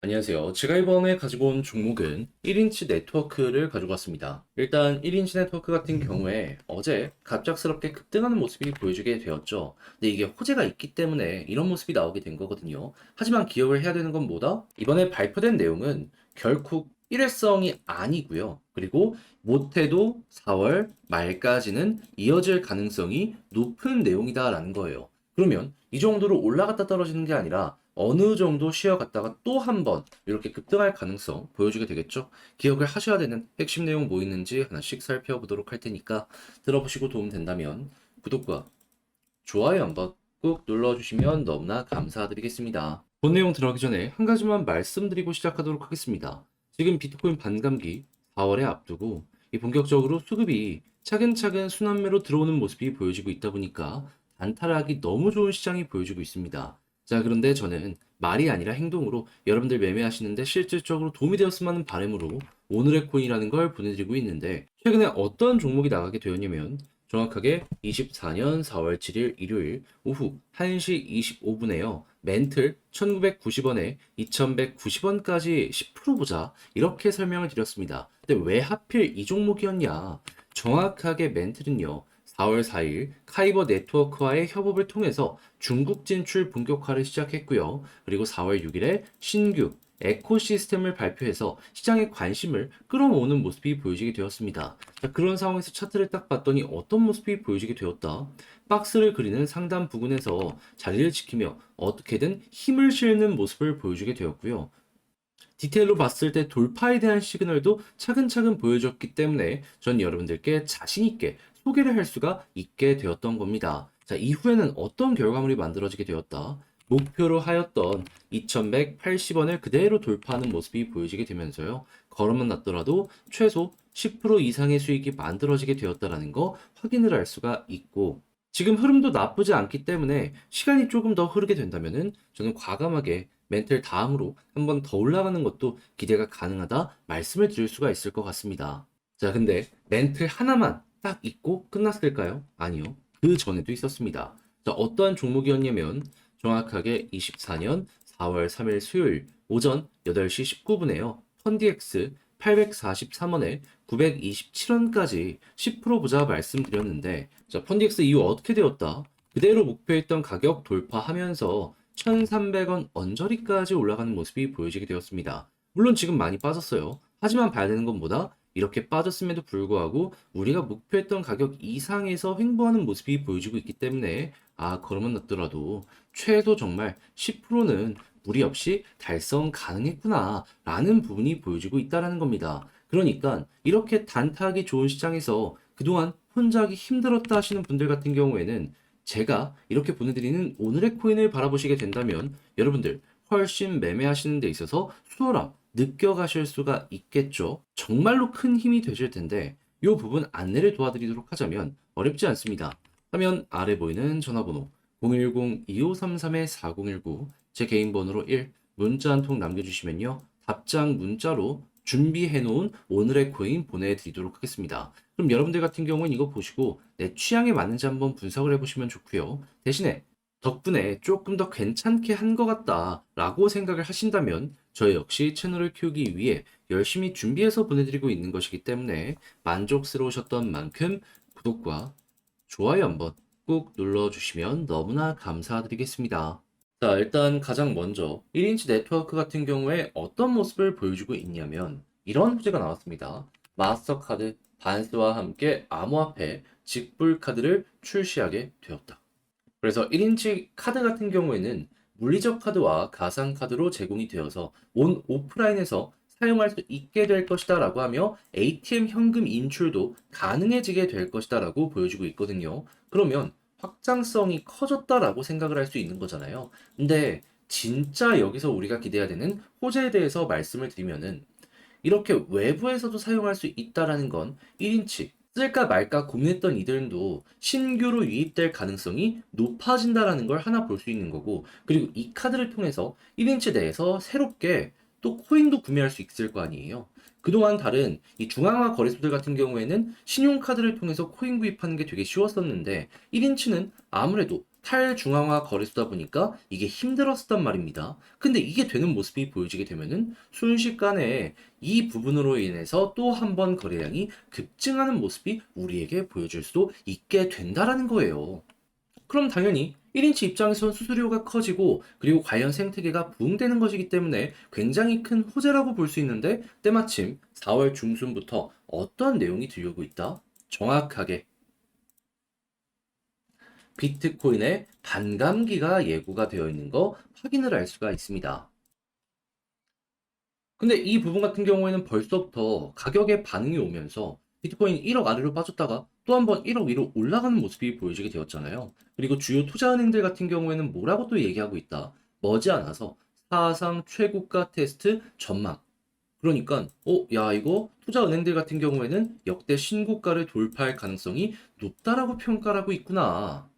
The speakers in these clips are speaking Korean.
안녕하세요. 제가 이번에 가지고 온 종목은 1인치 네트워크를 가지고 왔습니다. 일단 1인치 네트워크 같은 경우에 어제 갑작스럽게 급등하는 모습이 보여지게 되었죠. 근데 이게 호재가 있기 때문에 이런 모습이 나오게 된 거거든요. 하지만 기억을 해야 되는 건 뭐다? 이번에 발표된 내용은 결국 일회성이 아니고요. 그리고 못해도 4월 말까지는 이어질 가능성이 높은 내용이다라는 거예요. 그러면 이 정도로 올라갔다 떨어지는 게 아니라 어느 정도 쉬어갔다가 또 한 번 이렇게 급등할 가능성 보여주게 되겠죠? 기억을 하셔야 되는 핵심 내용 뭐 있는지 하나씩 살펴보도록 할 테니까 들어보시고 도움 된다면 구독과 좋아요 한번 꾹 눌러주시면 너무나 감사드리겠습니다. 본 내용 들어가기 전에 한 가지만 말씀드리고 시작하도록 하겠습니다. 지금 비트코인 반감기 4월에 앞두고 이 본격적으로 수급이 차근차근 순환매로 들어오는 모습이 보여지고 있다 보니까 단타하기 너무 좋은 시장이 보여지고 있습니다. 자, 그런데 저는 말이 아니라 행동으로 여러분들 매매하시는데 실질적으로 도움이 되었으면 하는 바람으로 오늘의 코인이라는 걸 보내드리고 있는데 최근에 어떤 종목이 나가게 되었냐면 정확하게 24년 4월 7일 일요일 오후 1시 25분에요. 멘틀 1990원에 2190원까지 10% 보자 이렇게 설명을 드렸습니다. 근데 왜 하필 이 종목이었냐? 정확하게 멘틀은요. 4월 4일 카이버 네트워크와의 협업을 통해서 중국 진출 본격화를 시작했고요. 그리고 4월 6일에 신규 에코시스템을 발표해서 시장의 관심을 끌어모으는 모습이 보여지게 되었습니다. 자, 그런 상황에서 차트를 딱 봤더니 어떤 모습이 보여지게 되었다. 박스를 그리는 상단 부근에서 자리를 지키며 어떻게든 힘을 실는 모습을 보여주게 되었고요. 디테일로 봤을 때 돌파에 대한 시그널도 차근차근 보여줬기 때문에 전 여러분들께 자신있게 소개를 할 수가 있게 되었던 겁니다. 자, 이후에는 어떤 결과물이 만들어지게 되었다. 목표로 하였던 2180원을 그대로 돌파하는 모습이 보여지게 되면서요. 걸음만 났더라도 최소 10% 이상의 수익이 만들어지게 되었다는 거 확인을 할 수가 있고 지금 흐름도 나쁘지 않기 때문에 시간이 조금 더 흐르게 된다면은 저는 과감하게 멘틀 다음으로 한 번 더 올라가는 것도 기대가 가능하다 말씀을 드릴 수가 있을 것 같습니다. 자, 근데 멘틀 하나만 딱 있고 끝났을까요? 아니요. 그 전에도 있었습니다. 자, 어떠한 종목이었냐면 정확하게 24년 4월 3일 수요일 오전 8시 19분에요. 펀디엑스 843원에 927원까지 10% 보자 말씀드렸는데 자, 펀디엑스 이후 어떻게 되었다? 그대로 목표했던 가격 돌파하면서 1,300원 언저리까지 올라가는 모습이 보여지게 되었습니다. 물론 지금 많이 빠졌어요. 하지만 봐야 되는 건 뭐다? 이렇게 빠졌음에도 불구하고 우리가 목표했던 가격 이상에서 횡보하는 모습이 보여지고 있기 때문에 걸음은 났더라도 최소 정말 10%는 무리 없이 달성 가능했구나 라는 부분이 보여지고 있다는 겁니다. 그러니까 이렇게 단타하기 좋은 시장에서 그동안 혼자 하기 힘들었다 하시는 분들 같은 경우에는 제가 이렇게 보내드리는 오늘의 코인을 바라보시게 된다면 여러분들 훨씬 매매하시는 데 있어서 수월함 느껴가실 수가 있겠죠. 정말로 큰 힘이 되실 텐데 이 부분 안내를 도와드리도록 하자면 어렵지 않습니다. 화면 아래 보이는 전화번호 010-2533-4019 제 개인 번호로 1 문자 한 통 남겨주시면요. 답장 문자로 준비해놓은 오늘의 코인 보내드리도록 하겠습니다. 그럼 여러분들 같은 경우는 이거 보시고 내 취향에 맞는지 한번 분석을 해보시면 좋고요. 대신에 덕분에 조금 더 괜찮게 한 것 같다 라고 생각을 하신다면 저 역시 채널을 키우기 위해 열심히 준비해서 보내드리고 있는 것이기 때문에 만족스러우셨던 만큼 구독과 좋아요 한번 꾹 눌러주시면 너무나 감사드리겠습니다. 자, 일단 가장 먼저 1인치 네트워크 같은 경우에 어떤 모습을 보여주고 있냐면 이런 소재가 나왔습니다. 마스터카드 반스와 함께 암호화폐 직불 카드를 출시하게 되었다. 그래서 1인치 카드 같은 경우에는 물리적 카드와 가상 카드로 제공이 되어서 온 오프라인에서 사용할 수 있게 될 것이다 라고 하며 ATM 현금 인출도 가능해지게 될 것이다 라고 보여주고 있거든요. 그러면 확장성이 커졌다라고 생각을 할 수 있는 거잖아요. 근데 진짜 여기서 우리가 기대해야 되는 호재에 대해서 말씀을 드리면은 이렇게 외부에서도 사용할 수 있다라는 건 1인치 쓸까 말까 고민했던 이들도 신규로 유입될 가능성이 높아진다라는 걸 하나 볼 수 있는 거고 그리고 이 카드를 통해서 1인치 내에서 새롭게 또 코인도 구매할 수 있을 거 아니에요. 그동안 다른 이 중앙화 거래소들 같은 경우에는 신용카드를 통해서 코인 구입하는 게 되게 쉬웠었는데 1인치는 아무래도 탈중앙화 거래소다 보니까 이게 힘들었단 말입니다. 근데 이게 되는 모습이 보여지게 되면은 순식간에 이 부분으로 인해서 또 한 번 거래량이 급증하는 모습이 우리에게 보여줄 수도 있게 된다라는 거예요. 그럼 당연히 1인치 입장에선 수수료가 커지고 그리고 관련 생태계가 부흥되는 것이기 때문에 굉장히 큰 호재라고 볼 수 있는데 때마침 4월 중순부터 어떤 내용이 들려오고 있다? 정확하게 비트코인의 반감기가 예고가 되어 있는 거 확인을 할 수가 있습니다. 근데 이 부분 같은 경우에는 벌써부터 가격에 반응이 오면서 비트코인 1억 아래로 빠졌다가 또 한 번 1억 위로 올라가는 모습이 보여지게 되었잖아요. 그리고 주요 투자은행들 같은 경우에는 뭐라고 또 얘기하고 있다. 머지않아서 사상 최고가 테스트 전망. 그러니까 야 이거 투자은행들 같은 경우에는 역대 신고가를 돌파할 가능성이 높다라고 평가를 하고 있구나.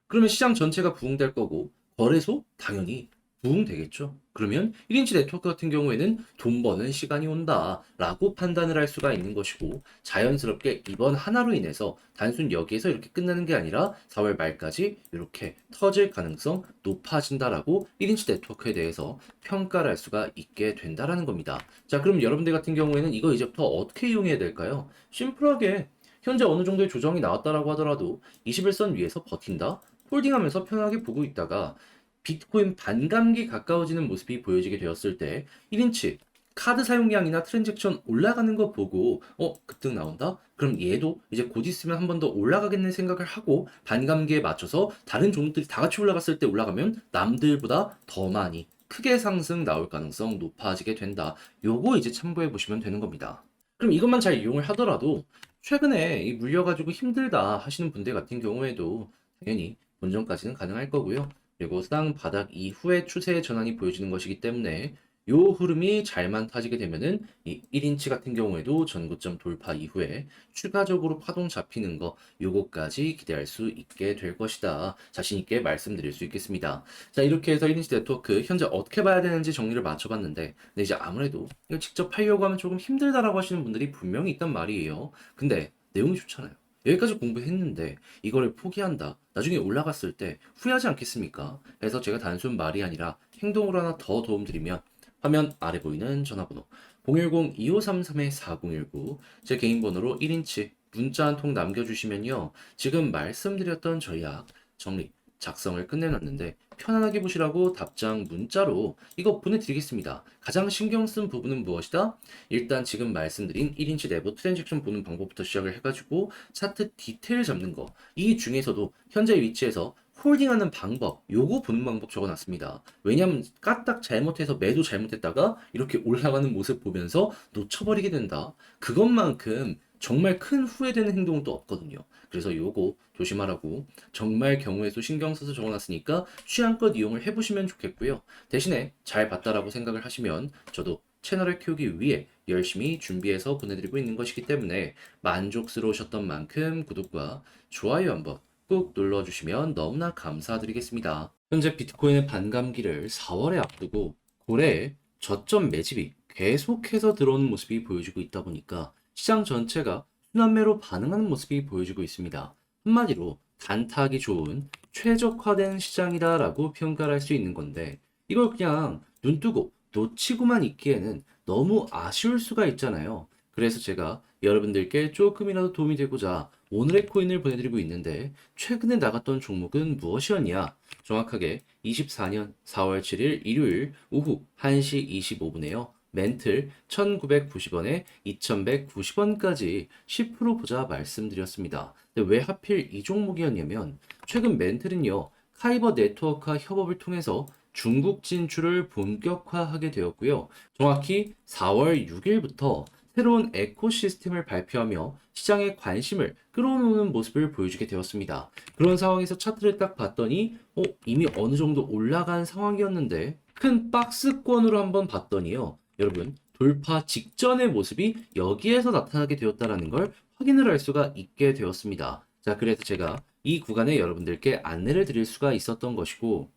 그러면 시장 전체가 부흥될 거고 거래소 당연히 부흥되겠죠. 그러면 1인치 네트워크 같은 경우에는 돈 버는 시간이 온다라고 판단을 할 수가 있는 것이고 자연스럽게 이번 하나로 인해서 단순 여기에서 이렇게 끝나는 게 아니라 4월 말까지 이렇게 터질 가능성 높아진다라고 1인치 네트워크에 대해서 평가를 할 수가 있게 된다라는 겁니다. 자, 그럼 여러분들 같은 경우에는 이거 이제부터 어떻게 이용해야 될까요? 심플하게 현재 어느 정도의 조정이 나왔다라고 하더라도 21선 위에서 버틴다? 홀딩하면서 편하게 보고 있다가 비트코인 반감기 가까워지는 모습이 보여지게 되었을 때 1인치 카드 사용량이나 트랜잭션 올라가는 거 보고 급등 나온다? 그럼 얘도 이제 곧 있으면 한 번 더 올라가겠네 생각을 하고 반감기에 맞춰서 다른 종목들이 다 같이 올라갔을 때 올라가면 남들보다 더 많이 크게 상승 나올 가능성 높아지게 된다. 요거 이제 참고해 보시면 되는 겁니다. 그럼 이것만 잘 이용을 하더라도 최근에 이 물려가지고 힘들다 하시는 분들 같은 경우에도 당연히 본전까지는 가능할 거고요. 그리고 쌍 바닥 이후에 추세 전환이 보여지는 것이기 때문에 요 흐름이 잘만 타지게 되면은 이 1인치 같은 경우에도 전고점 돌파 이후에 추가적으로 파동 잡히는 거 요거까지 기대할 수 있게 될 것이다. 자신 있게 말씀드릴 수 있겠습니다. 자, 이렇게 해서 1인치 네트워크 현재 어떻게 봐야 되는지 정리를 맞춰봤는데 근데 이제 아무래도 이거 직접 하려고 하면 조금 힘들다라고 하시는 분들이 분명히 있단 말이에요. 근데 내용이 좋잖아요. 여기까지 공부했는데 이거를 포기한다. 나중에 올라갔을 때 후회하지 않겠습니까? 그래서 제가 단순 말이 아니라 행동으로 하나 더 도움드리면 화면 아래 보이는 전화번호 010-2533-4019 제 개인 번호로 1인치 문자 한 통 남겨주시면요. 지금 말씀드렸던 전략 정리 작성을 끝내놨는데 편안하게 보시라고 답장 문자로 이거 보내드리겠습니다. 가장 신경 쓴 부분은 무엇이다? 일단 지금 말씀드린 1인치 내부 트랜잭션 보는 방법부터 시작을 해가지고 차트 디테일 잡는 거. 이 중에서도 현재 위치에서 홀딩하는 방법, 요거 보는 방법 적어놨습니다. 왜냐면 까딱 잘못해서 매도 잘못했다가 이렇게 올라가는 모습 보면서 놓쳐버리게 된다. 그것만큼 정말 큰 후회되는 행동은 또 없거든요. 그래서 요거 조심하라고 정말 경우의 수 신경 써서 적어놨으니까 취향껏 이용을 해보시면 좋겠고요. 대신에 잘 봤다라고 생각을 하시면 저도 채널을 키우기 위해 열심히 준비해서 보내드리고 있는 것이기 때문에 만족스러우셨던 만큼 구독과 좋아요 한번 꾹 눌러주시면 너무나 감사드리겠습니다. 현재 비트코인의 반감기를 4월에 앞두고 고래의 저점 매집이 계속해서 들어오는 모습이 보여지고 있다 보니까 시장 전체가 순환매로 반응하는 모습이 보여지고 있습니다. 한마디로 단타하기 좋은 최적화된 시장이다라고 평가를 할 수 있는 건데 이걸 그냥 눈 뜨고 놓치고만 있기에는 너무 아쉬울 수가 있잖아요. 그래서 제가 여러분들께 조금이라도 도움이 되고자 오늘의 코인을 보내드리고 있는데 최근에 나갔던 종목은 무엇이었냐? 정확하게 24년 4월 7일 일요일 오후 1시 25분에요. 멘틀 1990원에 2190원까지 10% 보자 말씀드렸습니다. 근데 왜 하필 이 종목이었냐면 최근 멘틀은요. 카이버 네트워크와 협업을 통해서 중국 진출을 본격화하게 되었고요. 정확히 4월 6일부터 새로운 에코시스템을 발표하며 시장의 관심을 끌어오는 모습을 보여주게 되었습니다. 그런 상황에서 차트를 딱 봤더니 이미 어느 정도 올라간 상황이었는데 큰 박스권으로 한번 봤더니요. 여러분 돌파 직전의 모습이 여기에서 나타나게 되었다는 걸 확인을 할 수가 있게 되었습니다. 자, 그래서 제가 이 구간에 여러분들께 안내를 드릴 수가 있었던 것이고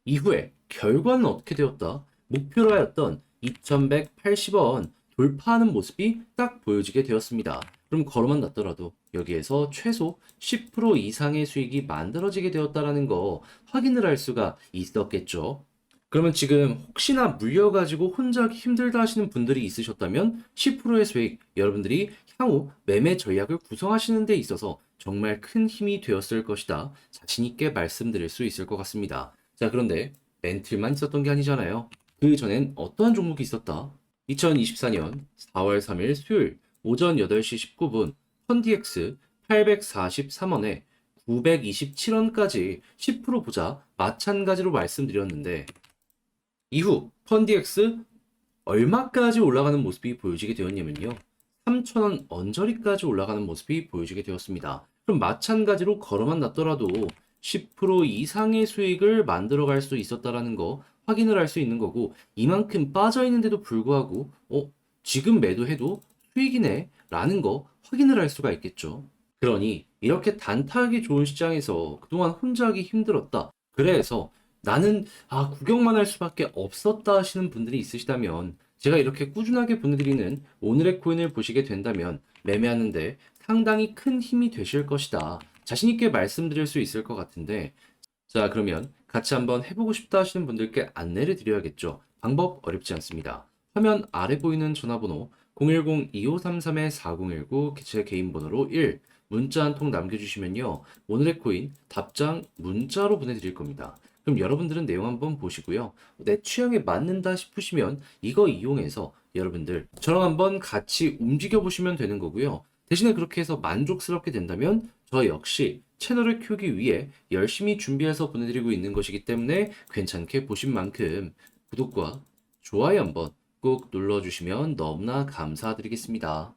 이후에 결과는 어떻게 되었다? 목표로 하였던 2180원 돌파하는 모습이 딱 보여지게 되었습니다. 그럼 걸어만 놨더라도 여기에서 최소 10% 이상의 수익이 만들어지게 되었다라는 거 확인을 할 수가 있었겠죠. 그러면 지금 혹시나 물려가지고 혼자 하기 힘들다 하시는 분들이 있으셨다면 10%의 수익, 여러분들이 향후 매매 전략을 구성하시는 데 있어서 정말 큰 힘이 되었을 것이다. 자신 있게 말씀드릴 수 있을 것 같습니다. 자, 그런데 멘틀만 있었던 게 아니잖아요. 그 전엔 어떠한 종목이 있었다? 2024년 4월 3일 수요일 오전 8시 19분 펀디엑스 843원에 927원까지 10% 보자 마찬가지로 말씀드렸는데 이후 펀디엑스 얼마까지 올라가는 모습이 보여지게 되었냐면요. 3,000원 언저리까지 올라가는 모습이 보여지게 되었습니다. 그럼 마찬가지로 걸어만 놨더라도 10% 이상의 수익을 만들어 갈 수 있었다라는 거 확인을 할 수 있는 거고 이만큼 빠져 있는데도 불구하고 지금 매도해도 수익이네 라는 거 확인을 할 수가 있겠죠. 그러니 이렇게 단타하기 좋은 시장에서 그동안 혼자 하기 힘들었다. 그래서 나는 구경만 할 수밖에 없었다 하시는 분들이 있으시다면 제가 이렇게 꾸준하게 보내드리는 오늘의 코인을 보시게 된다면 매매하는데 상당히 큰 힘이 되실 것이다. 자신 있게 말씀드릴 수 있을 것 같은데 자, 그러면 같이 한번 해보고 싶다 하시는 분들께 안내를 드려야겠죠. 방법 어렵지 않습니다. 화면 아래 보이는 전화번호 010-2533-4019 제 개인 번호로 1 문자 한 통 남겨주시면요. 오늘의 코인 답장 문자로 보내드릴 겁니다. 그럼 여러분들은 내용 한번 보시고요. 내 취향에 맞는다 싶으시면 이거 이용해서 여러분들 저랑 한번 같이 움직여 보시면 되는 거고요. 대신에 그렇게 해서 만족스럽게 된다면 저 역시 채널을 키우기 위해 열심히 준비해서 보내드리고 있는 것이기 때문에 괜찮게 보신 만큼 구독과 좋아요 한번 꼭 눌러주시면 너무나 감사드리겠습니다.